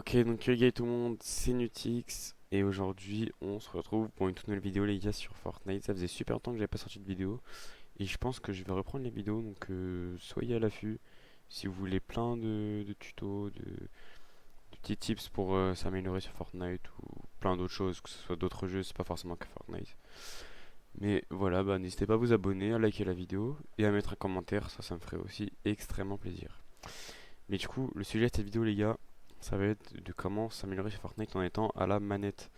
Ok, donc les gars et tout le monde, c'est Nutix et aujourd'hui on se retrouve pour une toute nouvelle vidéo les gars sur Fortnite. Ça faisait super longtemps que j'avais pas sorti de vidéo et je pense que je vais reprendre les vidéos, donc soyez à l'affût si vous voulez plein de tutos, de petits tips pour s'améliorer sur Fortnite ou plein d'autres choses, que ce soit d'autres jeux, c'est pas forcément que Fortnite. Mais voilà, bah n'hésitez pas à vous abonner, à liker la vidéo et à mettre un commentaire, ça me ferait aussi extrêmement plaisir. Mais du coup, le sujet de cette vidéo les gars, ça va être de comment s'améliorer sur Fortnite en étant à la manette.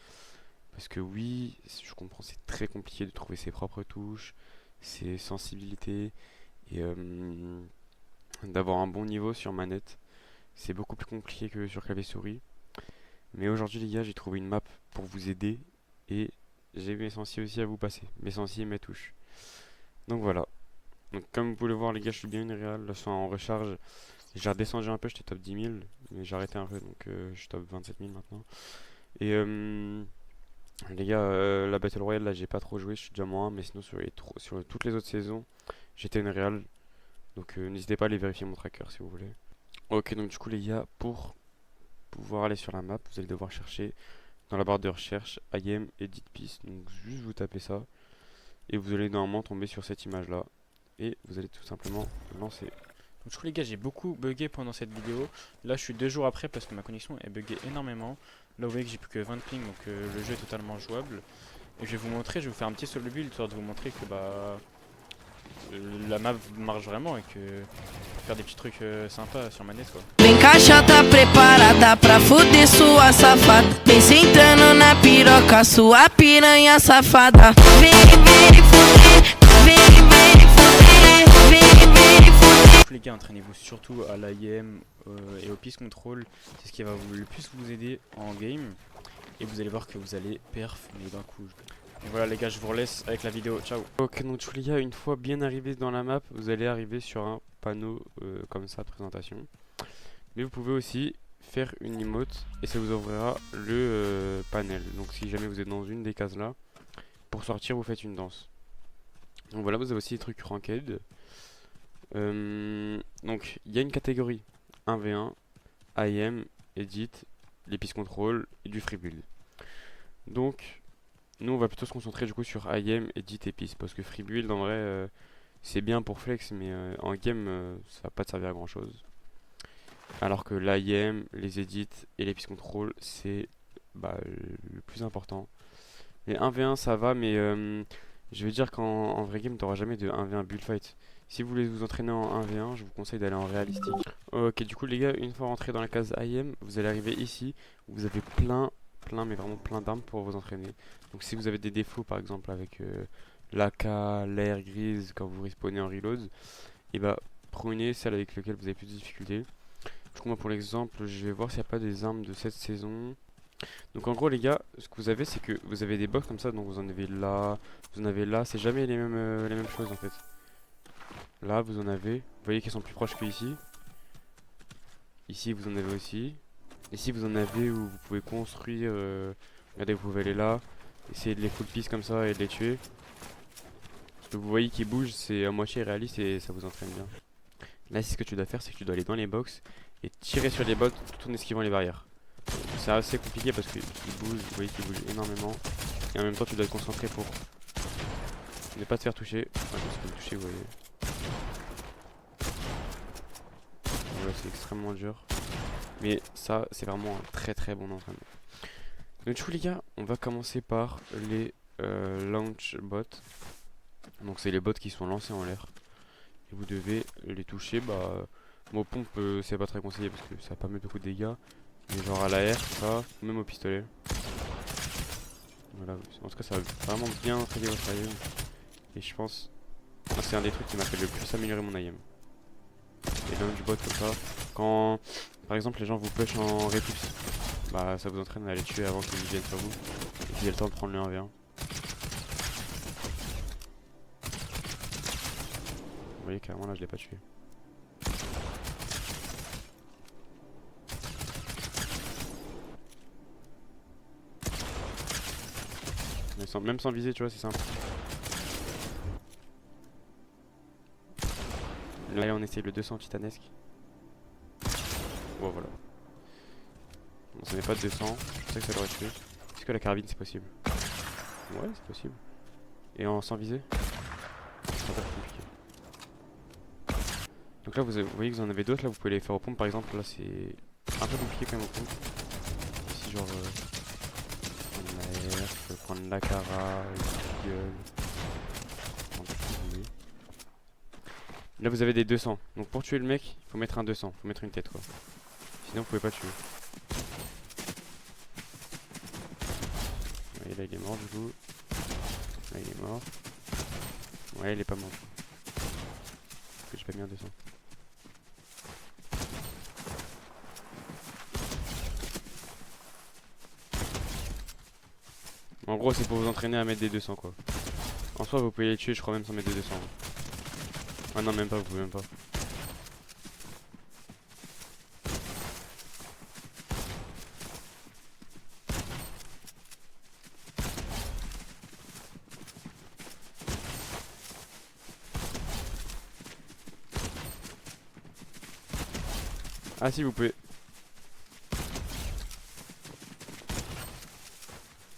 Parce que oui, je comprends, c'est très compliqué de trouver ses propres touches, ses sensibilités et d'avoir un bon niveau sur manette. C'est beaucoup plus compliqué que sur clavier souris. Mais aujourd'hui les gars, j'ai trouvé une map pour vous aider et j'ai mes sensi aussi à vous passer, mes sensi et mes touches. Donc voilà. Donc comme vous pouvez le voir les gars, je suis bien une réal, là je suis en recharge. J'ai redescendu un peu, j'étais top 10 000, mais j'ai arrêté un peu, donc je suis top 27 000 maintenant. Et les gars, la Battle Royale, là, j'ai pas trop joué, je suis déjà moins, mais sinon sur toutes les autres saisons, j'étais une réal. Donc n'hésitez pas à aller vérifier mon tracker si vous voulez. Ok, donc du coup les gars, pour pouvoir aller sur la map, vous allez devoir chercher dans la barre de recherche IM Edit Piece. Donc juste vous tapez ça, et vous allez normalement tomber sur cette image là, et vous allez tout simplement lancer. Donc, je trouve les gars, j'ai beaucoup bugué pendant cette vidéo. Là, je suis 2 jours après parce que ma connexion est buguée énormément. Là, vous voyez que j'ai plus que 20 ping, donc le jeu est totalement jouable. Et je vais vous montrer, je vais vous faire un petit solo build histoire de vous montrer que la map marche vraiment et que on peut faire des petits trucs sympas sur manette quoi. Vem caixa tá preparada pra fuder sua safada. Vem sentando na piroca, sua piranha safada. Vem, vem fuder, vem, vem fuder, vem, vem fuder. Donc, les gars, entraînez-vous surtout à l'IM et au Peace Control. C'est ce qui va le plus vous aider en game. Et vous allez voir que vous allez perf, mais d'un coup. Et voilà les gars, je vous relaisse avec la vidéo. Ciao. Ok, donc les gars, une fois bien arrivé dans la map, vous allez arriver sur un panneau comme ça de présentation. Mais vous pouvez aussi faire une emote et ça vous ouvrira le panel. Donc si jamais vous êtes dans une des cases là, pour sortir vous faites une danse. Donc voilà, vous avez aussi des trucs ranked. Donc il y a une catégorie 1v1, IM, Edit, l'épice control et du free build. Donc nous on va plutôt se concentrer du coup sur IM, Edit et Peace parce que free build en vrai c'est bien pour flex mais en game ça va pas te servir à grand chose. Alors que l'IM, les edits et les peace control c'est le plus important. Les 1v1 ça va mais je veux dire qu'en vrai game t'auras jamais de 1v1 build fight. Si vous voulez vous entraîner en 1v1 je vous conseille d'aller en réalistique. Ok du coup les gars, une fois rentré dans la case IM vous allez arriver ici où vous avez plein mais vraiment plein d'armes pour vous entraîner. Donc si vous avez des défauts par exemple avec l'AK, l'air grise quand vous respawnez en reload, et bah prenez celle avec laquelle vous avez plus de difficultés. Du coup moi pour l'exemple je vais voir s'il n'y a pas des armes de cette saison. Donc en gros les gars, ce que vous avez c'est que vous avez des box comme ça, donc vous en avez là, vous en avez là, c'est jamais les mêmes choses en fait. Là vous en avez, vous voyez qu'elles sont plus proches que ici. Ici vous en avez aussi. Ici vous en avez où vous pouvez construire, regardez vous pouvez aller là, essayer de les full piece comme ça et de les tuer. Ce que vous voyez qui bouge c'est à moitié réaliste et ça vous entraîne bien. Là ce que tu dois faire c'est que tu dois aller dans les box et tirer sur les bots tout en esquivant les barrières. C'est assez compliqué parce qu'ils bougent, vous voyez qu'ils bougent énormément. Et en même temps tu dois te concentrer pour ne pas te faire toucher. Enfin je peux me toucher vous voyez. Voilà c'est extrêmement dur. Mais ça c'est vraiment un très bon entraînement. Donc du coup les gars, on va commencer par les launch bots. Donc c'est les bots qui sont lancés en l'air. Et vous devez les toucher, bon pompe c'est pas très conseillé parce que ça va pas mettre beaucoup de dégâts. Mais genre à l'air, ça, ou même au pistolet. Voilà, en tout cas ça va vraiment bien entraîner votre IM. Et je pense, c'est un des trucs qui m'a fait le plus améliorer mon IM. Et launch bot comme ça, quand par exemple les gens vous push en repulse, bah ça vous entraîne à les tuer avant qu'ils viennent sur vous. Et qu'il y ait le temps de prendre le 1v1. Vous voyez carrément là je l'ai pas tué. Mais même sans viser tu vois c'est simple. Là on essaye le 200 titanesque. Bon voilà. Bon, ça n'est pas de 200. Je pensais que ça l'aurait tué. Est-ce que la carabine c'est possible? Ouais, c'est possible. Et en sans viser? C'est pas compliqué. Donc là, vous voyez que vous en avez d'autres. Là, vous pouvez les faire aux pompes par exemple. Là, c'est un peu compliqué quand même aux pompes. Ici, genre. Prendre la R, je peux prendre la cara, le gueule. Là vous avez des 200. Donc pour tuer le mec, il faut mettre un 200. Il faut mettre une tête quoi. Sinon vous pouvez pas le tuer. Ouais, là il est mort du coup. Là il est mort. Ouais il est pas mort. Parce que j'ai pas mis un 200. En gros c'est pour vous entraîner à mettre des 200 quoi. En soi vous pouvez les tuer je crois même sans mettre des 200. Ah non même pas, vous pouvez même pas. Ah si vous pouvez.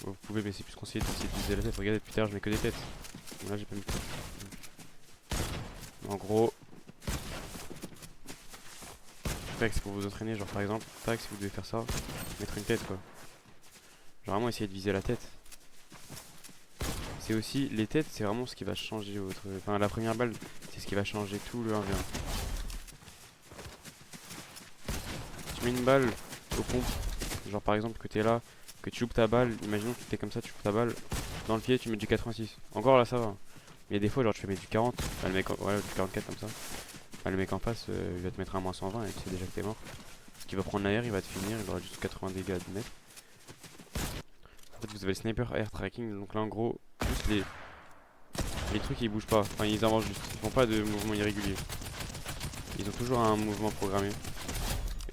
Vous pouvez mais c'est plus conseillé d'essayer de viser la tête. Regardez depuis tout à l'heure je mets que des têtes. Bon, là j'ai pas mis de tête. En gros. Tac, c'est pour vous entraîner, genre par exemple, tac, si vous devez faire ça, mettre une tête quoi. Genre vraiment essayer de viser la tête. C'est aussi, les têtes c'est vraiment ce qui va changer votre... Enfin la première balle, c'est ce qui va changer tout le 1v1. Tu mets une balle au pompe, genre par exemple que t'es là, que tu loupes ta balle, imaginons que t'es comme ça, tu loupes ta balle, dans le pied tu mets du 86. Encore là ça va. Mais des fois genre tu fais mettre du 40, enfin, le mec, ouais, du 44 comme ça. Enfin, le mec en face, il va te mettre un moins 120 et tu sais déjà que t'es mort. Parce qu'il va prendre l'air, il va te finir, il aura juste 80 dégâts à te mettre. En fait vous avez le sniper air tracking, donc là en gros, juste les trucs ils bougent pas, enfin ils avancent juste, ils font pas de mouvement irrégulier. Ils ont toujours un mouvement programmé.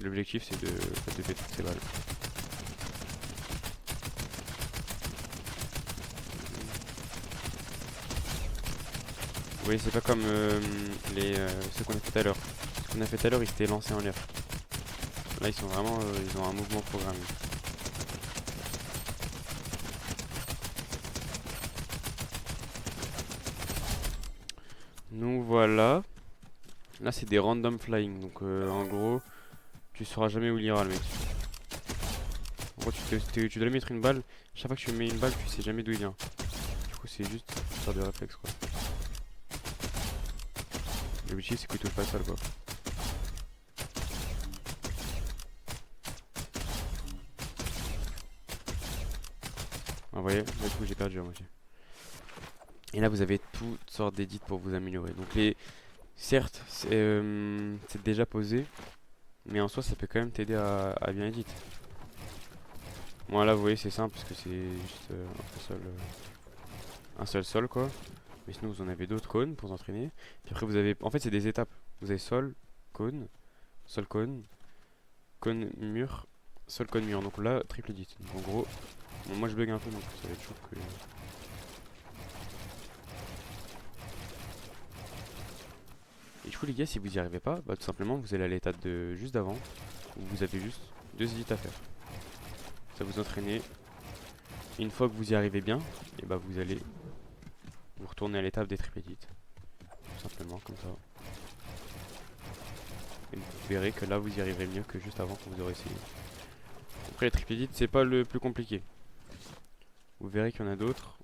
Et l'objectif c'est de péter toutes ces balles. Vous voyez c'est pas comme ce qu'on a fait tout à l'heure. Ce qu'on a fait tout à l'heure ils s'étaient lancés en l'air. Là ils sont vraiment, ils ont un mouvement programmé. Donc voilà. Là c'est des random flying. Donc en gros, tu sauras jamais où il ira le mec. En gros tu dois lui mettre une balle. Chaque fois que tu lui mets une balle, tu sais jamais d'où il vient. Du coup c'est juste faire de réflexe quoi. L'objectif c'est qu'il touche pas le sol quoi. Vous voyez, là du coup j'ai perdu à moitié. Et là vous avez toutes sortes d'édits pour vous améliorer. Donc certes c'est déjà posé, mais en soi ça peut quand même t'aider à bien éditer. Bon là vous voyez c'est simple parce que c'est juste un seul sol quoi. Mais sinon vous en avez d'autres cônes pour vous entraîner. Puis après vous avez, en fait c'est des étapes. Vous avez sol, cône, cône mur, sol, cône mur. Donc là triple edit. Donc en gros, bon, moi je bug un peu donc ça va être chaud que... Et du coup les gars si vous y arrivez pas, bah tout simplement vous allez à l'étape de juste d'avant où vous avez juste 2 edits à faire. Ça vous entraîner. Et une fois que vous y arrivez bien, et bah vous allez vous retourner à l'étape des triple edits. Tout simplement comme ça. Et vous verrez que là vous y arriverez mieux que juste avant que vous aurez essayé. Après les triple edits c'est pas le plus compliqué. Vous verrez qu'il y en a d'autres.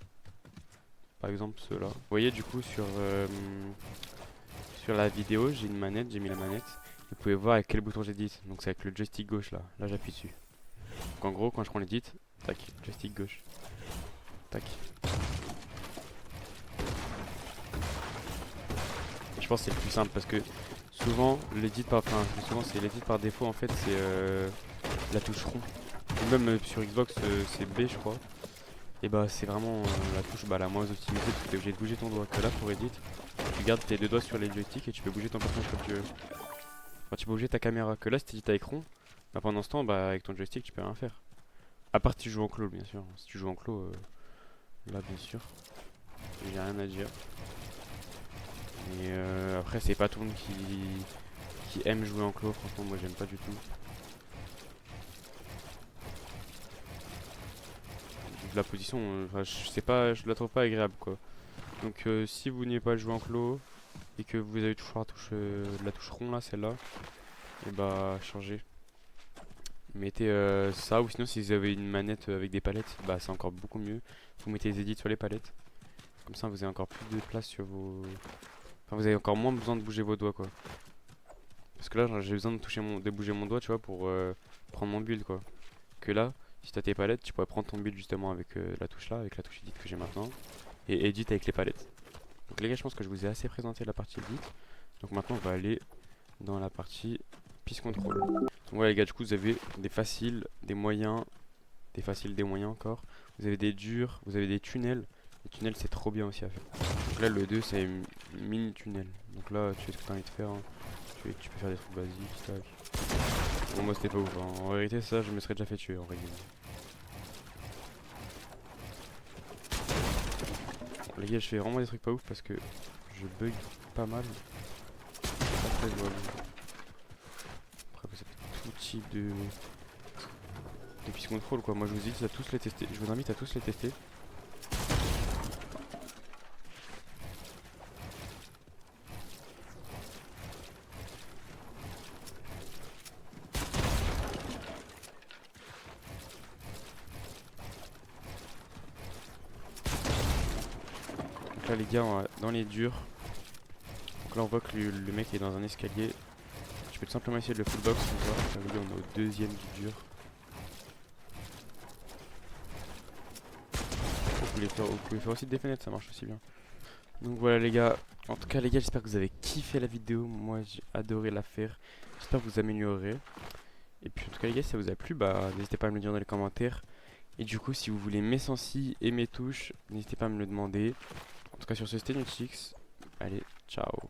Par exemple ceux-là. Vous voyez du coup sur la vidéo j'ai une manette, j'ai mis la manette. Vous pouvez voir avec quel bouton j'édite. Donc c'est avec le joystick gauche là. Là j'appuie dessus. Donc en gros quand je prends l'édit, tac, joystick gauche. Tac. Et je pense que c'est le plus simple parce que souvent l'édit par, enfin souvent c'est l'édit par défaut en fait c'est la touche rond. Ou même sur Xbox c'est B je crois. Et bah c'est vraiment la touche la moins optimisée parce que t'es obligé de bouger ton doigt. Que là pour edit, tu gardes tes deux doigts sur les joysticks et tu peux bouger ton personnage comme tu veux. Enfin tu peux bouger ta caméra. Que là si t'édites à écran, bah pendant ce temps avec ton joystick tu peux rien faire. À part si tu joues en clos bien sûr. Si tu joues en clos, là bien sûr, j'ai rien à dire. Mais après c'est pas tout le monde qui aime jouer en clos, franchement moi j'aime pas du tout. la position, enfin, je sais pas, je la trouve pas agréable quoi. Donc si vous n'avez pas le jouer en clos et que vous avez toujours la touche rond là, celle-là, et bah changez. Mettez ça, ou sinon si vous avez une manette avec des palettes, bah c'est encore beaucoup mieux. Vous mettez les edits sur les palettes. Comme ça vous avez encore plus de place sur vos... Enfin vous avez encore moins besoin de bouger vos doigts quoi. Parce que là j'ai besoin de bouger mon doigt tu vois pour prendre mon build quoi. Que là, si t'as tes palettes, tu pourrais prendre ton build justement avec la touche là, avec la touche edit que j'ai maintenant. Et edit avec les palettes. Donc les gars je pense que je vous ai assez présenté la partie edit. Donc maintenant on va aller dans la partie piste control. Donc voilà les gars, du coup vous avez des faciles, des moyens, des faciles, des moyens encore. Vous avez des durs, vous avez des tunnels. Les tunnels c'est trop bien aussi à faire. Donc là le 2 c'est mini tunnel. Donc là tu fais ce que tu as envie de faire. Hein. Tu peux faire des trucs basiques, tac. Bon moi c'était pas ouf. Hein. En vérité ça je me serais déjà fait tuer en réalité. Bon, les gars je fais vraiment des trucs pas ouf parce que je bug pas mal. Après je vois... Après ça fait tout type de piste control quoi. Moi je vous invite à tous les tester. Je vous invite à tous les tester. Donc là les gars on va dans les durs. Donc là on voit que le mec est dans un escalier. Je peux tout simplement essayer de le full box comme ça. Là les gars on est au deuxième du dur. Vous pouvez faire aussi des fenêtres, ça marche aussi bien. Donc voilà les gars, en tout cas les gars j'espère que vous avez kiffé la vidéo. Moi j'ai adoré la faire. J'espère que vous améliorerez. Et puis en tout cas les gars si ça vous a plu, bah n'hésitez pas à me le dire dans les commentaires. Et du coup si vous voulez mes sensi et mes touches, n'hésitez pas à me le demander. En tout cas sur ce c'était Nutchix. Allez, ciao.